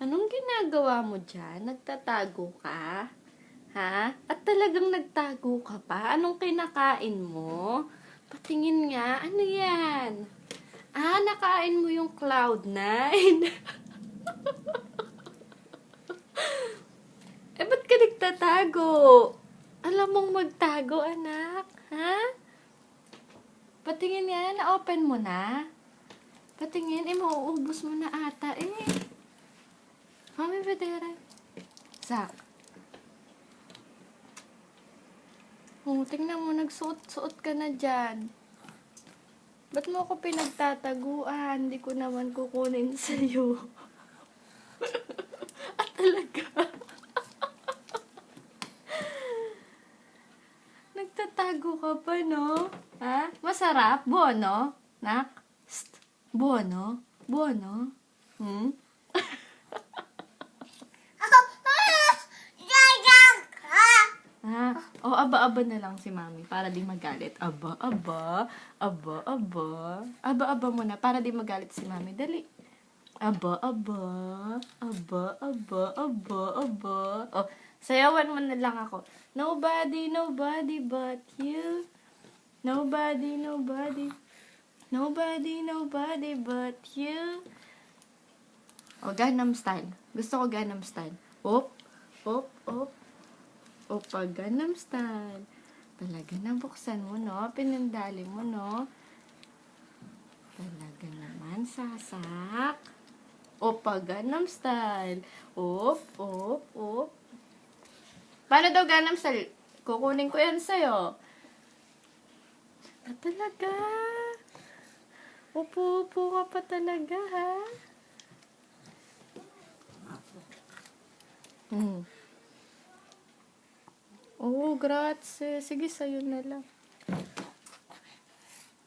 Anong ginagawa mo dyan? Nagtatago ka? Ha? At talagang nagtago ka pa? Anong kinakain mo? Patingin nga. Ano yan? Ah, nakain mo yung Cloud9? Eh, ba't ka nagtatago? Alam mong magtago, anak. Ha? Patingin nga. Na-open mo na? Patingin. Eh, mauubos mo na ata eh. Mami, Vedera. Zach. Oh, tingnan mo, nagsuot-suot ka na dyan. Ba't mo ako pinagtataguan? Hindi ko naman kukunin sa'yo. Ah, talaga? Nagtatago ka pa, no? Ha? Masarap? Buono? Nak? Psst. Buono? Buono? Hmm? O, aba-aba na lang si mami para di magalit. Aba-aba, aba-aba. Aba-aba mo na para di magalit si mami. Dali. Aba-aba, aba-aba, aba-aba. O, sayawan mo na lang ako. Nobody, nobody but you. Nobody, nobody. Nobody, nobody but you. O, Gangnam Style. Gusto ko Gangnam Style. Op, op, op. O pag Gangnam Style. Talaga nabuksan mo, no? Pinandali mo, no? Talaga naman, sasak. O pag Gangnam Style. Op, op, op. Paano daw Gangnam Style? Kukunin ko yan sa'yo. Ah, talaga? Upo-upo ka pa talaga, ha? Oh, grazie. Sige, sa'yo na lang.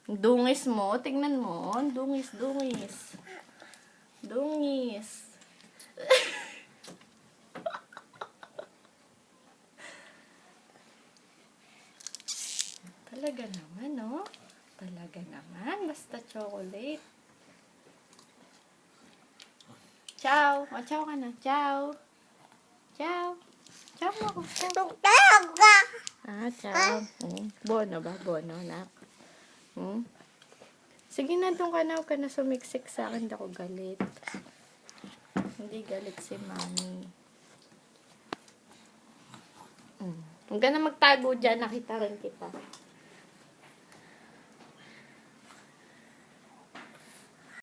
Dungis mo. Tingnan mo. Dungis, dungis. Dungis. Talaga naman, no? Talaga naman. Basta chocolate. Ciao. O, ciao ka na. Ciao. Ciao. Ciao mo ako. Ciao. Ah, ciao. Bono ba? Bono, nak? Sige na, doon ka na. Huwag ka na sumiksik sa akin. Hindi ako galit. Hindi galit si mami. Huwag ka na magtago dyan. Nakita rin kita.